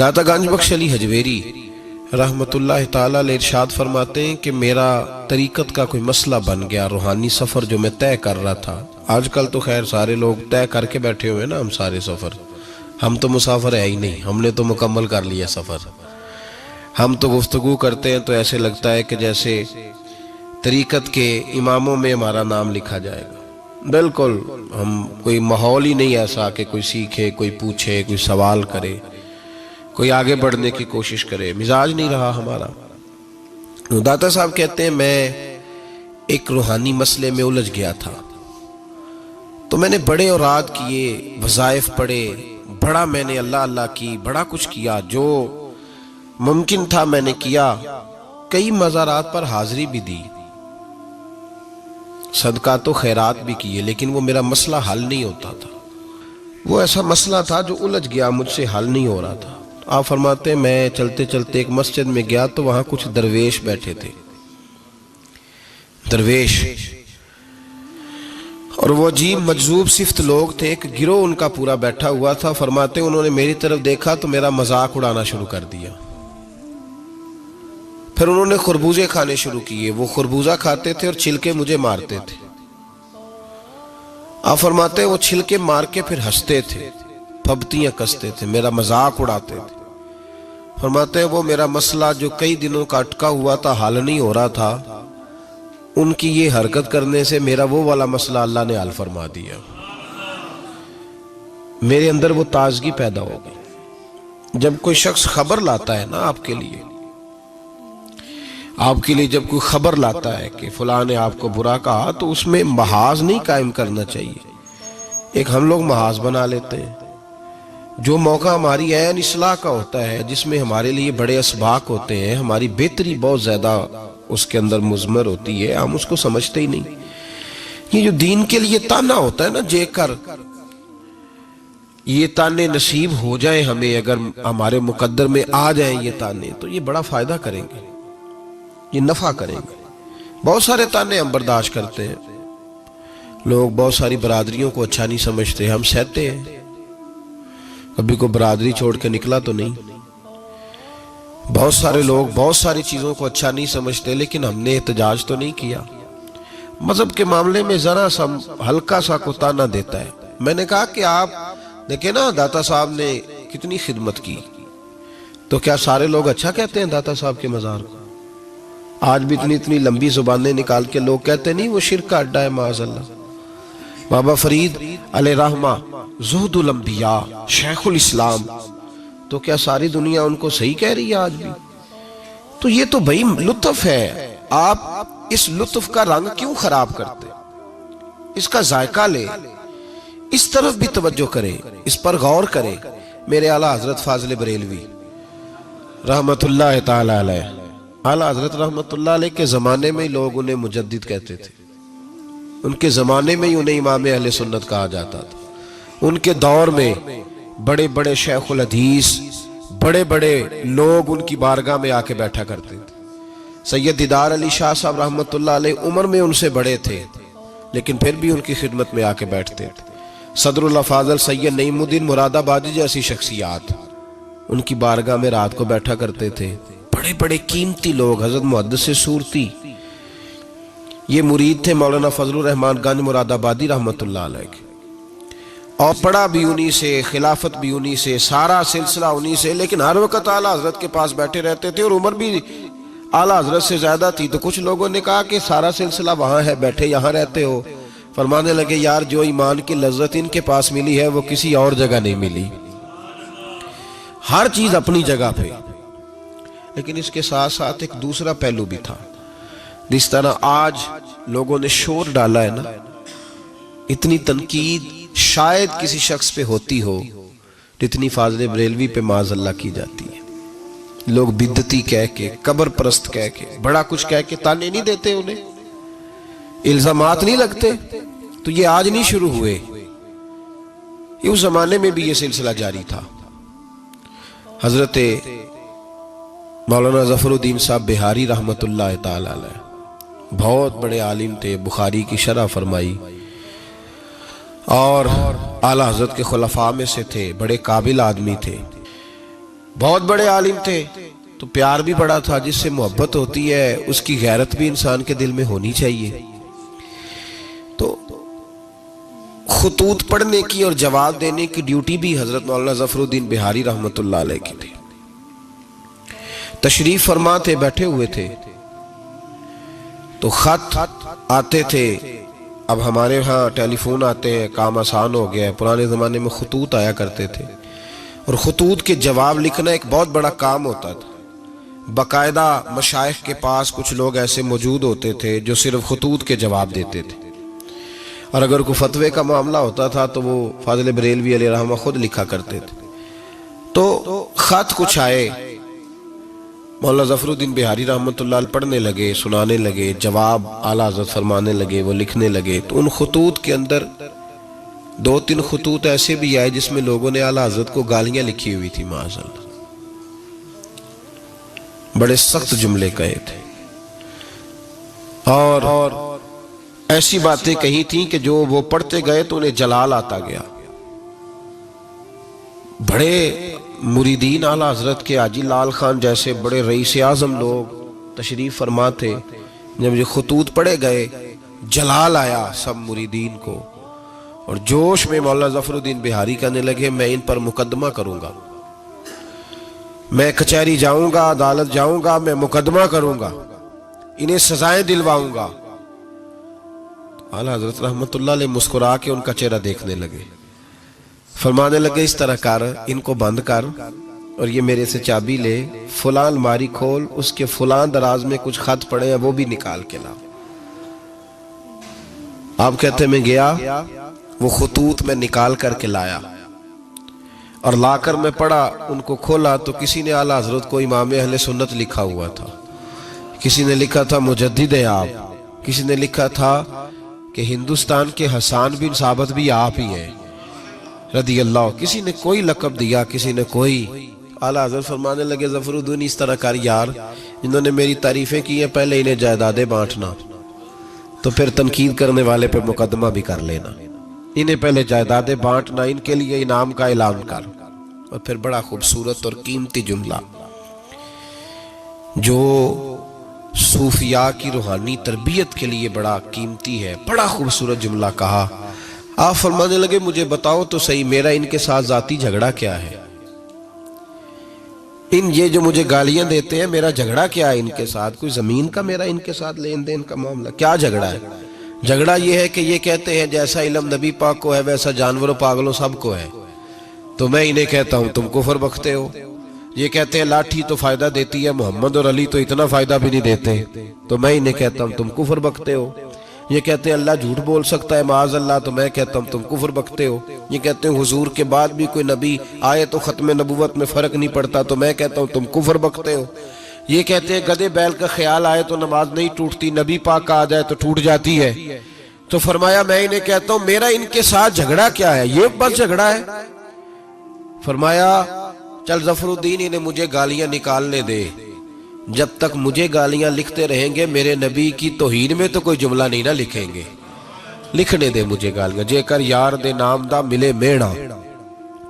داتا گنج بخش علی حجویری رحمت اللہ تعالیٰ علیہ ارشاد فرماتے ہیں کہ میرا طریقت کا کوئی مسئلہ بن گیا، روحانی سفر جو میں طے کر رہا تھا۔ آج کل تو خیر سارے لوگ طے کر کے بیٹھے ہوئے نا، ہم سارے سفر، ہم تو مسافر ہے ہی نہیں، ہم نے تو مکمل کر لیا سفر۔ ہم تو گفتگو کرتے ہیں تو ایسے لگتا ہے کہ جیسے طریقت کے اماموں میں ہمارا نام لکھا جائے گا۔ بالکل ہم کوئی ماحول ہی نہیں ایسا کہ کوئی سیکھے، کوئی پوچھے، کوئی سوال کرے، کوئی آگے بڑھنے کی کوشش کرے، مزاج نہیں رہا ہمارا۔ داتا صاحب کہتے ہیں میں ایک روحانی مسئلے میں الجھ گیا تھا، تو میں نے بڑے اوراد کیے، وظائف پڑھے، بڑا میں نے اللہ اللہ کی، بڑا کچھ کیا، جو ممکن تھا میں نے کیا، کئی مزارات پر حاضری بھی دی، صدقات و خیرات بھی کیے، لیکن وہ میرا مسئلہ حل نہیں ہوتا تھا۔ وہ ایسا مسئلہ تھا جو الجھ گیا، مجھ سے حل نہیں ہو رہا تھا۔ آپ فرماتے ہیں میں چلتے چلتے ایک مسجد میں گیا تو وہاں کچھ درویش بیٹھے تھے، درویش، اور وہ عجیب مجذوب صفت لوگ تھے، ایک گروہ ان کا پورا بیٹھا ہوا تھا۔ فرماتے ہیں انہوں نے میری طرف دیکھا تو میرا مذاق اڑانا شروع کر دیا، پھر انہوں نے خربوزے کھانے شروع کیے، وہ خربوزہ کھاتے تھے اور چھلکے مجھے مارتے تھے۔ آپ فرماتے ہیں وہ چھلکے مار کے پھر ہنستے تھے، پھبتیاں کستے تھے، میرا مذاق اڑاتے تھے۔ فرماتے ہیں وہ میرا مسئلہ جو کئی دنوں کا اٹکا ہوا تھا، حل نہیں ہو رہا تھا، ان کی یہ حرکت کرنے سے میرا وہ والا مسئلہ اللہ نے حل فرما دیا۔ میرے اندر وہ تازگی پیدا ہو گئی۔ جب کوئی شخص خبر لاتا ہے نا آپ کے لیے جب کوئی خبر لاتا ہے کہ فلاں نے آپ کو برا کہا، تو اس میں محاذ نہیں قائم کرنا چاہیے۔ ایک ہم لوگ محاذ بنا لیتے ہیں، جو موقع ہماری عین اصلاح کا ہوتا ہے، جس میں ہمارے لیے بڑے اسباق ہوتے ہیں، ہماری بہتری بہت زیادہ اس کے اندر مضمر ہوتی ہے، ہم اس کو سمجھتے ہی نہیں۔ یہ جو دین کے لیے تانا ہوتا ہے نا، جے کر یہ تانے نصیب ہو جائیں ہمیں، اگر ہمارے مقدر میں آ جائیں یہ تانے، تو یہ بڑا فائدہ کریں گے، یہ نفع کریں گے۔ بہت سارے تانے ہم برداشت کرتے ہیں، لوگ بہت ساری برادریوں کو اچھا نہیں سمجھتے، ہم سہتے ہیں، کبھی کو برادری چھوڑ کے نکلا تو نہیں۔ بہت سارے لوگ بہت ساری چیزوں کو اچھا نہیں سمجھتے، لیکن ہم نے احتجاج تو نہیں کیا۔ مذہب کے معاملے میں ذرا سا ہلکا سا کو تانا دیتا ہے۔ میں نے کہا کہ آپ دیکھیں نا داتا صاحب نے کتنی خدمت کی، تو کیا سارے لوگ اچھا کہتے ہیں داتا صاحب کے مزار کو؟ آج بھی اتنی لمبی زبانیں نکال کے لوگ کہتے نہیں وہ شرک کا اڈا ہے، معاذ اللہ۔ بابا فرید علیہ رحمہ زہد الانبیاء، شیخ الاسلام، تو کیا ساری دنیا ان کو صحیح کہہ رہی ہے آج بھی؟ تو یہ تو بھئی لطف ہے، آپ اس لطف کا رنگ کیوں خراب کرتے؟ اس کا ذائقہ لے، اس طرف بھی توجہ کریں، اس پر غور کریں۔ میرے اعلیٰ حضرت فاضل بریلوی رحمت اللہ تعالی علیہ، اعلیٰ حضرت رحمت اللہ علیہ کے زمانے میں لوگ انہیں مجدد کہتے تھے، ان کے زمانے میں ہی انہیں امام اہل سنت کہا جاتا تھا۔ ان کے دور میں بڑے بڑے شیخ الحدیث، بڑے بڑے لوگ ان کی بارگاہ میں آ کے بیٹھا کرتے تھے۔ سید دیدار علی شاہ صاحب رحمت اللہ علیہ عمر میں ان سے بڑے تھے، لیکن پھر بھی ان کی خدمت میں آ کے بیٹھتے تھے۔ صدر اللہ فاضل سید نعیم الدین مراد آبادی جیسی شخصیات ان کی بارگاہ میں رات کو بیٹھا کرتے تھے۔ بڑے بڑے قیمتی لوگ، حضرت محدث سورتی، یہ مرید تھے مولانا فضل الرحمان گنج مراد آبادی رحمت اللہ علیہ کے، اور پڑھا بھی انہی سے، خلافت بھی انہی سے، سارا سلسلہ انہی سے، لیکن ہر وقت اعلیٰ حضرت کے پاس بیٹھے رہتے تھے، اور عمر بھی اعلیٰ حضرت سے زیادہ تھی۔ تو کچھ لوگوں نے کہا کہ سارا سلسلہ وہاں ہے، بیٹھے یہاں رہتے ہو۔ فرمانے لگے یار جو ایمان کی لذت ان کے پاس ملی ہے وہ کسی اور جگہ نہیں ملی، ہر چیز اپنی جگہ پہ۔ لیکن اس کے ساتھ ساتھ ایک دوسرا پہلو بھی تھا، جس طرح آج لوگوں نے شور ڈالا ہے نا، اتنی تنقید شاید کسی شخص پہ ہوتی ہو جتنی فاضل بریلوی پہ معاذ اللہ کی جاتی ہے۔ لوگ بدعتی کہہ کے، قبر پرست کہہ کے، بڑا کچھ کہہ کے تانے نہیں دیتے، انہیں الزامات نہیں لگتے۔ تو یہ آج نہیں شروع ہوئے، یہ اس زمانے میں بھی یہ سلسلہ جاری تھا۔ حضرت مولانا ظفر الدین صاحب بہاری رحمت اللہ تعالی علیہ بہت بڑے عالم تھے، بخاری کی شرح فرمائی، اور اعلیٰ حضرت کے خلفاء میں سے تھے، بڑے قابل آدمی تھے۔ بہت بڑے عالم تھے تو پیار بھی بڑا تھا. جس سے محبت ہوتی ہے اس کی غیرت بھی انسان کے دل میں ہونی چاہیے. تو خطوط پڑھنے کی اور جواب دینے کی ڈیوٹی بھی حضرت مولانا ظفر الدین بہاری رحمۃ اللہ علیہ کی تھی. تشریف فرما تھے, بیٹھے ہوئے تھے تو خط آتے تھے. اب ہمارے ہاں ٹیلی فون آتے ہیں, کام آسان ہو گیا ہے. پرانے زمانے میں خطوط آیا کرتے تھے اور خطوط کے جواب لکھنا ایک بہت بڑا کام ہوتا تھا. باقاعدہ مشائخ کے پاس کچھ لوگ ایسے موجود ہوتے تھے جو صرف خطوط کے جواب دیتے تھے, اور اگر کوئی فتوے کا معاملہ ہوتا تھا تو وہ فاضل بریلوی علیہ رحمہ خود لکھا کرتے تھے. تو خط کچھ آئے, مولانا ظفر الدین بہاری رحمۃ اللہ علیہ پڑھنے لگے, سنانے لگے, جواب اعلیٰ حضرت فرمانے لگے, وہ لکھنے لگے. تو ان خطوط کے اندر 2-3 خطوط ایسے بھی آئے جس میں لوگوں نے اعلیٰ حضرت کو گالیاں لکھی ہوئی تھی. معاذ اللہ, بڑے سخت جملے کہے تھے اور ایسی باتیں کہی تھیں کہ جو وہ پڑھتے گئے تو انہیں جلال آتا گیا. بڑے مریدین اعلیٰ حضرت کے, حاجی لال خان جیسے بڑے رئیس اعظم لوگ تشریف فرما تھے. جب یہ خطوط پڑھے گئے جلال آیا سب مریدین کو, اور جوش میں مولانا ظفر الدین بہاری کہنے لگے میں ان پر مقدمہ کروں گا, میں کچہری جاؤں گا, عدالت جاؤں گا, میں مقدمہ کروں گا, انہیں سزائیں دلواؤں گا. اعلیٰ حضرت رحمت اللہ علیہ مسکرا کے ان کا چہرہ دیکھنے لگے, فرمانے لگے اس طرح کر, ان کو بند کر اور یہ میرے سے چابی لے, فلاں الماری کھول, اس کے فلاں دراز میں کچھ خط پڑے ہیں وہ بھی نکال کے لا. آپ کہتے میں گیا, وہ خطوط میں نکال کر کے لایا اور لا کر میں پڑھا. ان کو کھولا تو کسی نے اعلیٰ حضرت کو امام اہل سنت لکھا ہوا تھا, کسی نے لکھا تھا مجدد آپ, کسی نے لکھا تھا کہ ہندوستان کے حسان بن ثابت بھی آپ ہی ہیں رضی اللہ. کسی نے کوئی لقب دیا, کسی نے کوئی. اعلیٰ حضرت فرمانے لگے ظفر الدین اس طرح کر یار, جنہوں نے میری تعریفیں کی ہیں پہلے انہیں جائیدادیں بانٹنا, تو پھر تنقید کرنے والے پہ مقدمہ بھی کر لینا. انہیں پہلے جائیدادیں بانٹنا, ان کے لیے انعام کا اعلان کر. اور پھر بڑا خوبصورت اور قیمتی جملہ جو صوفیاء کی روحانی تربیت کے لیے بڑا قیمتی ہے, بڑا خوبصورت جملہ کہا. آپ فرمانے لگے مجھے بتاؤ تو صحیح میرا ان کے ساتھ ذاتی جھگڑا کیا ہے؟ یہ جو مجھے گالیاں دیتے ہیں میرا جھگڑا کیا ہے ان کے ساتھ؟ کوئی زمین کا میرا ان کے ساتھ لین دین کا معاملہ؟ کیا جھگڑا ہے؟ جھگڑا یہ ہے کہ یہ کہتے ہیں جیسا علم نبی پاک کو ہے ویسا جانوروں پاگلوں سب کو ہے, تو میں انہیں کہتا ہوں تم کفر بکتے ہو. یہ کہتے ہیں لاٹھی تو فائدہ دیتی ہے, محمد اور علی تو اتنا فائدہ بھی نہیں دیتے, تو میں انہیں کہتا ہوں تم کفر بکتے ہو. یہ کہتے ہیں اللہ جھوٹ بول سکتا ہے معاذ اللہ, تو میں کہتا ہوں تم کفر بکتے ہو. یہ کہتے ہیں حضور کے بعد بھی کوئی نبی آئے تو ختم نبوت میں فرق نہیں پڑتا, تو میں کہتا ہوں تم کفر بکتے ہو. یہ کہتے ہیں گدے بیل کا خیال آئے تو نماز نہیں ٹوٹتی, نبی پاک کا آ جائے تو ٹوٹ جاتی ہے. تو فرمایا میں انہیں کہتا ہوں میرا ان کے ساتھ جھگڑا کیا ہے؟ یہ بس جھگڑا ہے. فرمایا چل ظفر الدین انہیں مجھے گالیاں نکالنے دے, جب تک مجھے گالیاں لکھتے رہیں گے میرے نبی کی توہین میں تو کوئی جملہ نہیں نہ لکھیں گے. لکھنے دے مجھے گالیاں. جے کر یار دے نام دا ملے میڑا,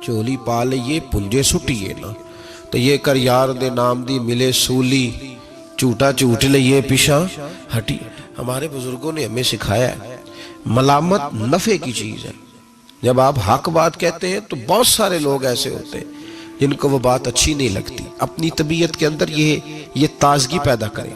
چولی پالے یہ پنجے سٹیے نا, تو یہ کر یار دے نام دی ملے سولی, چوٹا چوٹ لے یہ پیشاں ہٹی. ہمارے بزرگوں نے ہمیں سکھایا ہے ملامت نفع کی چیز ہے. جب آپ حق بات کہتے ہیں تو بہت سارے لوگ ایسے ہوتے ہیں جن کو وہ بات اچھی نہیں لگتی. اپنی طبیعت کے اندر یہ تازگی پیدا کریں.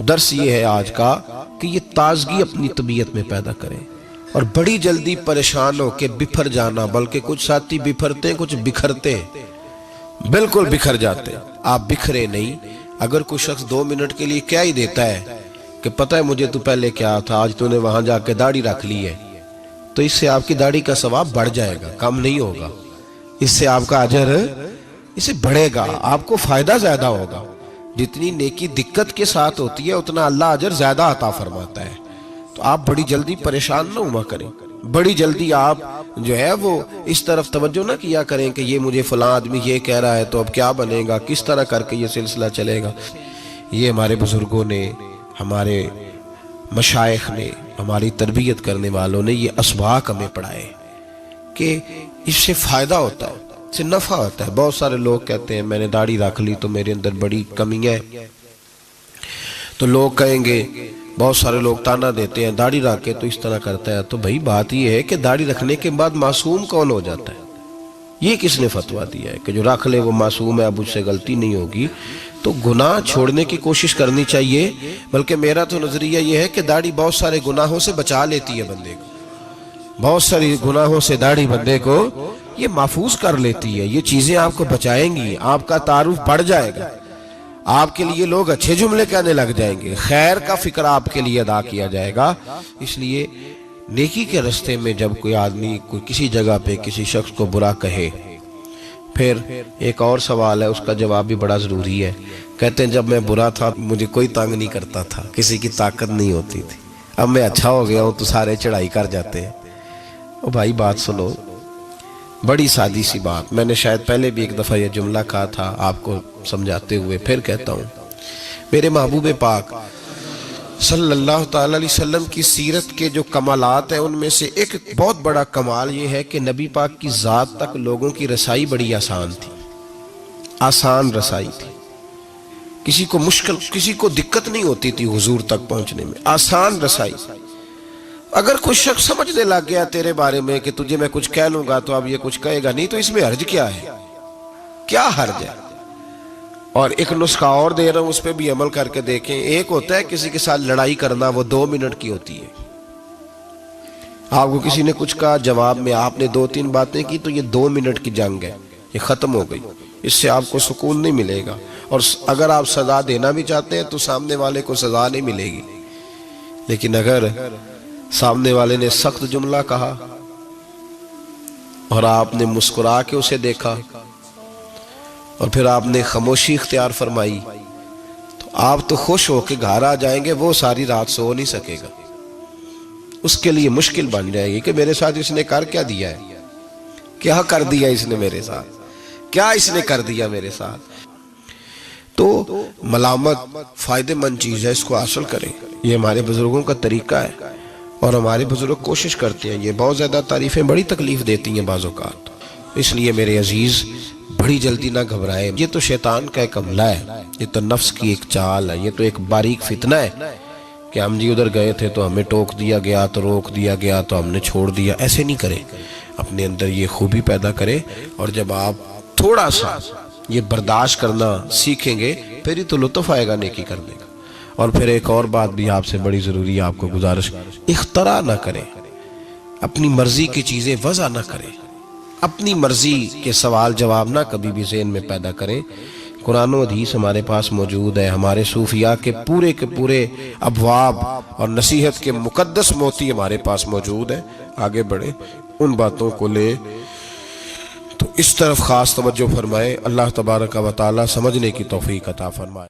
درس یہ ہے آج کا کہ یہ تازگی اپنی طبیعت میں پیدا کریں, اور بڑی جلدی پریشان ہو کے بکھر جانا, بلکہ کچھ ساتھی بکھرتے ہیں کچھ بکھرتے ہیں, بالکل بکھر جاتے ہیں. آپ بکھرے نہیں. اگر کوئی شخص 2 منٹ کے لیے کیا ہی دیتا ہے کہ پتہ ہے مجھے تو پہلے کیا تھا, آج تو نے وہاں جا کے داڑھی رکھ لی ہے, تو اس سے آپ کی داڑھی کا ثواب بڑھ جائے گا, کم نہیں ہوگا. اس سے آپ کا اجر اسے بڑھے گا, آپ کو فائدہ زیادہ ہوگا. جتنی نیکی دقت کے ساتھ ہوتی ہے اتنا اللہ اجر زیادہ عطا فرماتا ہے. تو آپ بڑی جلدی پریشان نہ ہوا کریں, بڑی جلدی آپ جو ہے وہ اس طرف توجہ نہ کیا کریں کہ یہ مجھے فلاں آدمی یہ کہہ رہا ہے تو اب کیا بنے گا, کس طرح کر کے یہ سلسلہ چلے گا. یہ ہمارے بزرگوں نے, ہمارے مشائخ نے, ہماری تربیت کرنے والوں نے یہ اسباق ہمیں پڑھائے کہ اس سے فائدہ ہوتا ہے. سے نفع ہوتا ہے. بہت سارے لوگ کہتے ہیں میں نے داڑھی رکھ لی تو میرے اندر بڑی کمی ہے، تو لوگ کہیں گے، بہت سارے لوگ تانا دیتے ہیں داڑھی رکھ کے تو اس طرح کرتا ہے. تو بھائی بات یہ ہے کہ داڑھی رکھنے کے بعد معصوم کون ہو جاتا ہے؟ یہ کس نے فتویٰ دیا ہے کہ جو رکھ لے وہ معصوم ہے، اب اس سے غلطی نہیں ہوگی؟ تو گناہ چھوڑنے کی کوشش کرنی چاہیے. بلکہ میرا تو نظریہ یہ ہے کہ داڑھی بہت سارے گناہوں سے بچا لیتی ہے بندے کو، بہت ساری گناہوں سے داڑھی بندے کو یہ محفوظ کر لیتی ہے. یہ چیزیں آپ کو بچائیں گی، آپ کا تعارف بڑھ جائے گا، آپ کے لیے لوگ اچھے جملے کہنے لگ جائیں گے، خیر کا فکر آپ کے لیے ادا کیا جائے گا. اس لیے نیکی کے رستے میں جب کوئی آدمی کوئی کسی جگہ پہ کسی شخص کو برا کہے، پھر ایک اور سوال ہے، اس کا جواب بھی بڑا ضروری ہے. کہتے ہیں جب میں برا تھا مجھے کوئی تنگ نہیں کرتا تھا، کسی کی طاقت نہیں ہوتی تھی، اب میں اچھا ہو گیا ہوں تو سارے چڑھائی کر جاتے ہیں. او بھائی بات سنو، بڑی سادی سی بات. میں نے شاید پہلے بھی ایک دفعہ یہ جملہ کہا تھا آپ کو سمجھاتے ہوئے، پھر کہتا ہوں. میرے محبوب پاک صلی اللہ تعالی علیہ وسلم کی سیرت کے جو کمالات ہیں ان میں سے ایک بہت بڑا کمال یہ ہے کہ نبی پاک کی ذات تک لوگوں کی رسائی بڑی آسان تھی، آسان رسائی تھی. کسی کو مشکل، کسی کو دقت نہیں ہوتی تھی حضور تک پہنچنے میں، آسان رسائی. اگر کوئی شخص سمجھنے لگ گیا تیرے بارے میں کہ تجھے میں کچھ کہہ لوں گا تو اب یہ کچھ کہے گا نہیں، تو اس میں حرج کیا ہے؟ کیا حرج ہے؟ اور ایک نسخہ اور دے رہا ہوں، اس پہ بھی عمل کر کے دیکھیں. ایک ہوتا ہے کسی کے ساتھ لڑائی کرنا، وہ 2 منٹ کی ہوتی ہے. آپ کو کسی نے کچھ کہا، جواب میں آپ نے 2-3 باتیں کی، تو یہ 2 منٹ کی جنگ ہے، یہ ختم ہو گئی. اس سے آپ کو سکون نہیں ملے گا. اور اگر آپ سزا دینا بھی چاہتے ہیں تو سامنے والے کو سزا نہیں ملے گی. لیکن اگر سامنے والے نے سخت جملہ کہا اور آپ نے مسکرا کے اسے دیکھا اور پھر آپ نے خاموشی اختیار فرمائی، تو آپ تو خوش ہو کے گھر آ جائیں گے، وہ ساری رات سو نہیں سکے گا. اس کے لیے مشکل بن جائے گی کہ میرے ساتھ اس نے کر کیا دیا ہے، کیا کر دیا اس نے میرے ساتھ، کیا اس نے کر دیا میرے ساتھ. تو ملامت فائدہ مند چیز ہے، اس کو حاصل کریں. یہ ہمارے بزرگوں کا طریقہ ہے اور ہمارے بزرگ کوشش کرتے ہیں. یہ بہت زیادہ تعریفیں بڑی تکلیف دیتی ہیں بعض اوقات. اس لیے میرے عزیز بڑی جلدی نہ گھبرائیں. یہ تو شیطان کا ایک حملہ ہے، یہ تو نفس کی ایک چال ہے، یہ تو ایک باریک فتنہ ہے کہ ہم جی ادھر گئے تھے تو ہمیں ٹوک دیا گیا، تو روک دیا گیا تو ہم نے چھوڑ دیا. ایسے نہیں کریں، اپنے اندر یہ خوبی پیدا کریں. اور جب آپ تھوڑا سا یہ برداشت کرنا سیکھیں گے پھر ہی تو لطف آئے گا نیکی کرنے کا. اور پھر ایک اور بات بھی آپ سے بڑی ضروری ہے، آپ کو گزارش، اختراع نہ کریں، اپنی مرضی کی چیزیں وضع نہ کریں، اپنی مرضی کے سوال جواب نہ کبھی بھی ذہن میں پیدا کریں. قرآن و حدیث ہمارے پاس موجود ہے، ہمارے صوفیاء کے پورے ابواب اور نصیحت کے مقدس موتی ہمارے پاس موجود ہیں. آگے بڑھیں، ان باتوں کو لیں تو اس طرف خاص توجہ فرمائیں. اللہ تبارک و تعالی سمجھنے کی توفیق عطا فرمائے.